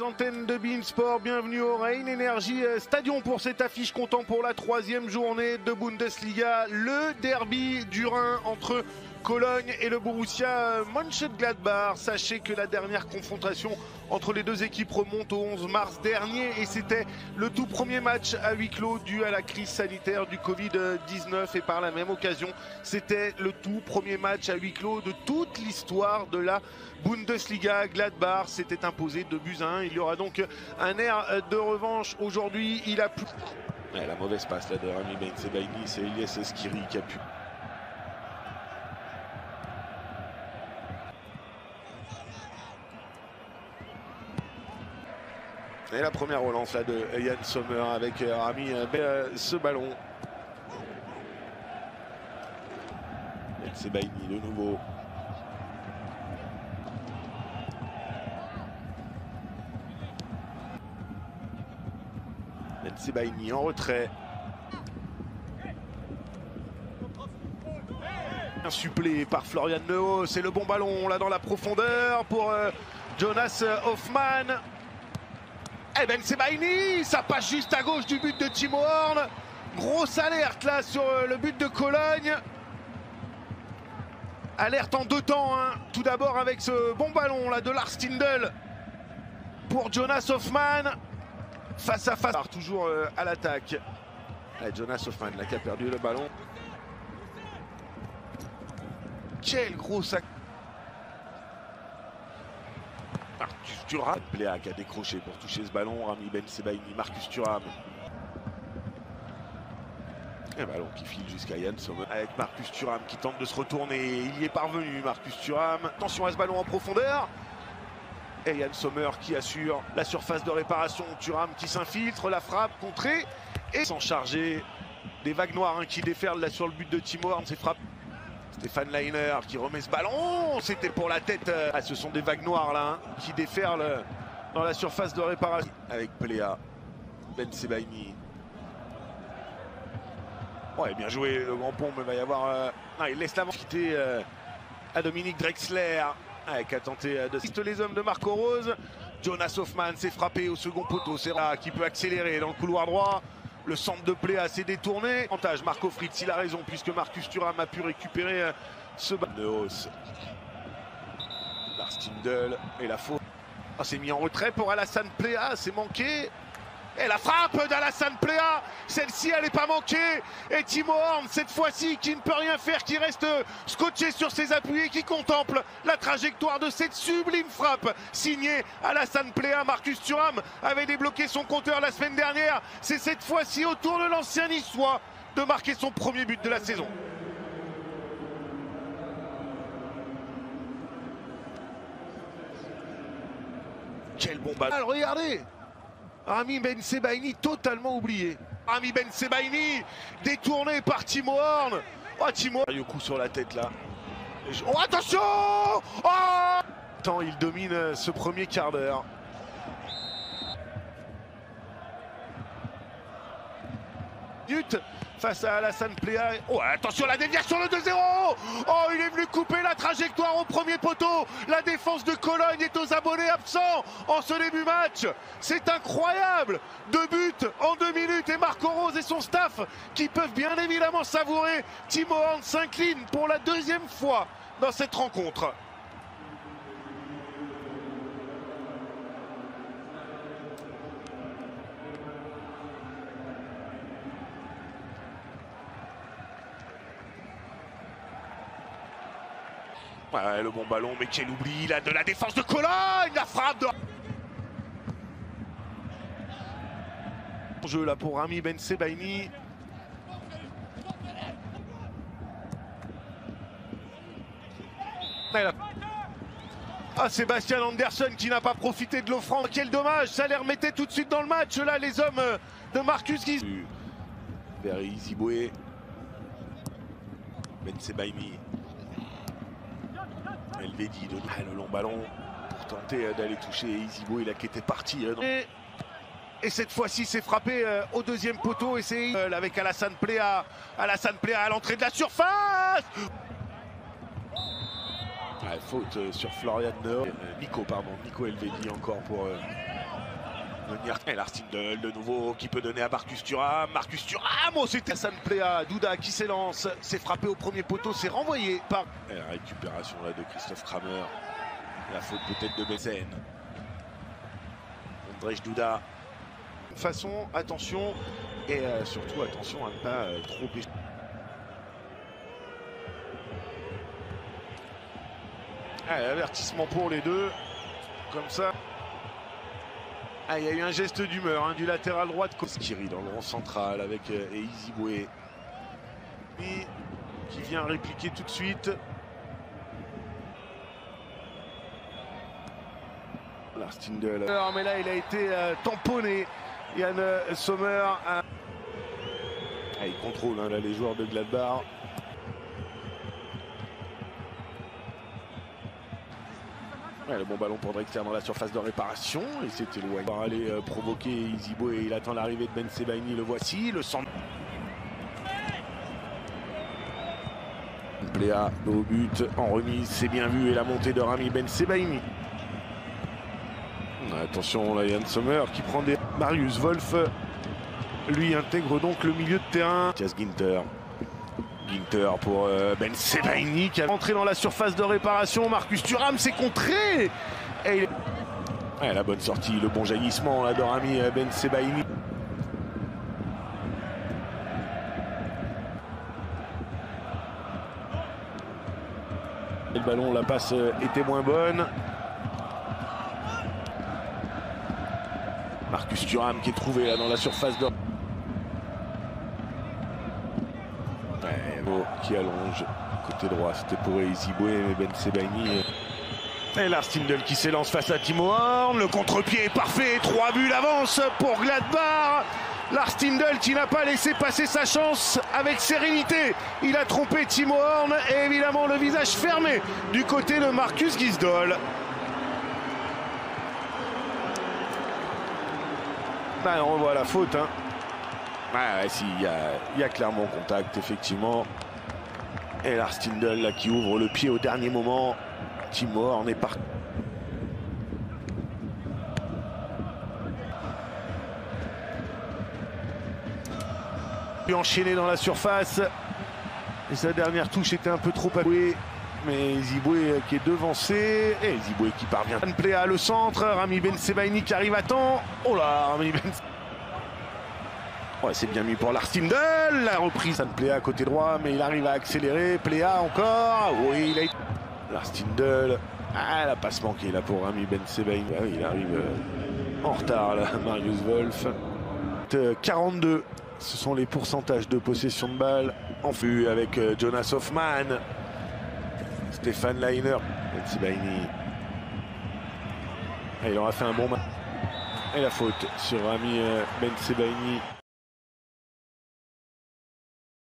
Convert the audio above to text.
Antenne de Beansport, bienvenue au Rhein Energy Stadion pour cette affiche comptant pour la 3e journée de Bundesliga. Le derby du Rhin entre Cologne et le Borussia Mönchengladbach. Sachez que la dernière confrontation entre les deux équipes remonte au 11 mars dernier et c'était le tout premier match à huis clos dû à la crise sanitaire du Covid-19 et par la même occasion c'était le tout premier match à huis clos de toute l'histoire de la Bundesliga. Gladbach s'était imposé 2-1. Il y aura donc un air de revanche aujourd'hui. Il a plus... Ouais, la mauvaise passe là de Rami Bensebaini, c'est Elias Skiri qui a pu... Et la première relance là de Yann Sommer avec Rami ce ballon. Bensebaini de nouveau. Bensebaini en retrait. Un supplé par Florian Neuhaus. C'est le bon ballon là dans la profondeur pour Jonas Hoffmann. Et Bensebaini, ça passe juste à gauche du but de Timo Horn. Grosse alerte là sur le but de Cologne. Alerte en deux temps, hein. Tout d'abord avec ce bon ballon là de Lars Stindl pour Jonas Hoffmann. Face à face, toujours à l'attaque. Jonas Hoffmann là qui a perdu le ballon. Quel gros sac. Marcus Thuram. Pléa qui a décroché pour toucher ce ballon. Rami Bensebaini, Marcus Thuram. Un ballon qui file jusqu'à Yann Sommer. Avec Marcus Thuram qui tente de se retourner. Il y est parvenu, Marcus Thuram. Attention à ce ballon en profondeur. Et Yann Sommer qui assure la surface de réparation. Thuram qui s'infiltre, la frappe contrée. Et sans charger des vagues noires hein, qui déferlent là sur le but de Timo Horn. C'est frappe. Stéphane Leiner qui remet ce ballon. C'était pour la tête. Ah, ce sont des vagues noires là hein, qui déferlent dans la surface de réparation. Avec Pléa. Bensebaini. Ouais, bien joué le grand pont, mais il va y avoir... Non, il laisse l'avant quitter à Dominique Drexler. Qui a tenté de... Les hommes de Marco Rose. Jonas Hoffmann s'est frappé au second poteau. C'est là qui peut accélérer dans le couloir droit. Le centre de Pléa s'est détourné. Avantage, Marco Fritz, il a raison, puisque Marcus Thuram a pu récupérer ce ballon. Neuhaus. Lars Stindl et la faute. Oh, c'est mis en retrait pour Alassane Pléa, c'est manqué. Et la frappe d'Alassane Pléa, celle-ci elle n'est pas manquée. Et Timo Horn cette fois-ci qui ne peut rien faire, qui reste scotché sur ses appuis et qui contemple la trajectoire de cette sublime frappe signée Alassane Pléa. Marcus Thuram avait débloqué son compteur la semaine dernière. C'est cette fois-ci au tour de l'ancien niçois de marquer son premier but de la saison. Quel bon ballon. Alors regardez, Rami Bensebaini totalement oublié. Rami Bensebaini détourné par Timo Horn. Oh Timo. Il y a un coup sur la tête là. Oh attention. Oh Tant il domine ce premier quart d'heure. Face à Alassane Pléa. Oh attention la déviation, le 2-0. Oh il est venu couper la trajectoire au premier poteau. La défense de Cologne est aux abonnés absents en ce début match. C'est incroyable. 2 buts en 2 minutes et Marco Rose et son staff qui peuvent bien évidemment savourer. Timo Horn s'incline pour la 2e fois dans cette rencontre. Ouais, le bon ballon, mais quel oubli là de la défense de Cologne, la frappe de... Jeu là pour Rami Bensebaini. Ah, Sébastien Andersson qui n'a pas profité de l'offrande. Quel dommage, ça les remettait tout de suite dans le match là, les hommes de Marcus Guiz. Vers Iziboué. Bensebaini. Elvedi de le long ballon pour tenter d'aller toucher Iziboué là qui était parti. Et cette fois-ci c'est frappé au 2e poteau et c'est avec Alassane Pléa. Alassane Pléa à l'entrée de la surface. Faute sur Florian Neuhaus. Nico Elvedi encore pour venir. Et Larstindel de nouveau qui peut donner à Marcus Thuram. Marcus Thuram, oh, c'était Hassan Plea. Douda qui s'élance, s'est frappé au premier poteau, c'est renvoyé par... Et la récupération là de Christophe Kramer. La faute peut-être de Bessène. Ondrej Douda. De toute façon, attention. Et surtout, attention à ne pas trop pêcher. Avertissement pour les deux. Comme ça. Il y a eu un geste d'humeur du latéral droit de Koskiri dans le rond central avec Iziboué. Qui vient répliquer tout de suite. Larstindel. Mais là, il a été tamponné. Yann Sommer. Il contrôle là, les joueurs de Gladbach. Le bon ballon pour Drexler dans la surface de réparation. Et c'est éloigné. On va aller provoquer Iziboué. Et il attend l'arrivée de Ben Sebaini. Le voici. Le centre. Plea au but. En remise. C'est bien vu. Et la montée de Rami Ben Sebaini. Attention là, Yann Sommer qui prend des... Marius Wolf lui intègre donc le milieu de terrain. Mathias Ginter. Ginter pour Ben Sebaini qui a rentré dans la surface de réparation. Marcus Thuram s'est contré. Et la bonne sortie, le bon jaillissement là de Rami Ben Sebaini. Et le ballon, la passe était moins bonne. Marcus Thuram qui est trouvé là dans la surface de... qui allonge côté droit, c'était pour Iziboué, mais Ben Sebaini. Et Larstindel qui s'élance face à Timo Horn. Le contre-pied est parfait, 3 buts d'avance pour Gladbach. Larstindel qui n'a pas laissé passer sa chance avec sérénité. Il a trompé Timo Horn et évidemment le visage fermé du côté de Marcus Gisdol. On revoit la faute. Si, il y a clairement contact, effectivement. Et Larstindel là, qui ouvre le pied au dernier moment. Timo Horn est parti. Puis enchaîné dans la surface. Et sa dernière touche était un peu trop appuyée. Mais Iziboué qui est devancé. Et Iziboué qui parvient. Plea le centre. Rami Ben Sebaini qui arrive à temps. Oh là, Rami Ben... c'est bien mis pour Larstindel. La reprise, ça ne Plea à côté droit, mais il arrive à accélérer. Plea encore. Oui, il a... Larstindel. La passe manquée là pour Rami Ben Sebaini. Il arrive en retard là, Marius Wolf. 42. Ce sont les pourcentages de possession de balle. En vue avec Jonas Hoffmann. Stéphane Leiner. Ben Sebaini. Il aura fait un bon match. Et la faute sur Rami Ben Sebaini.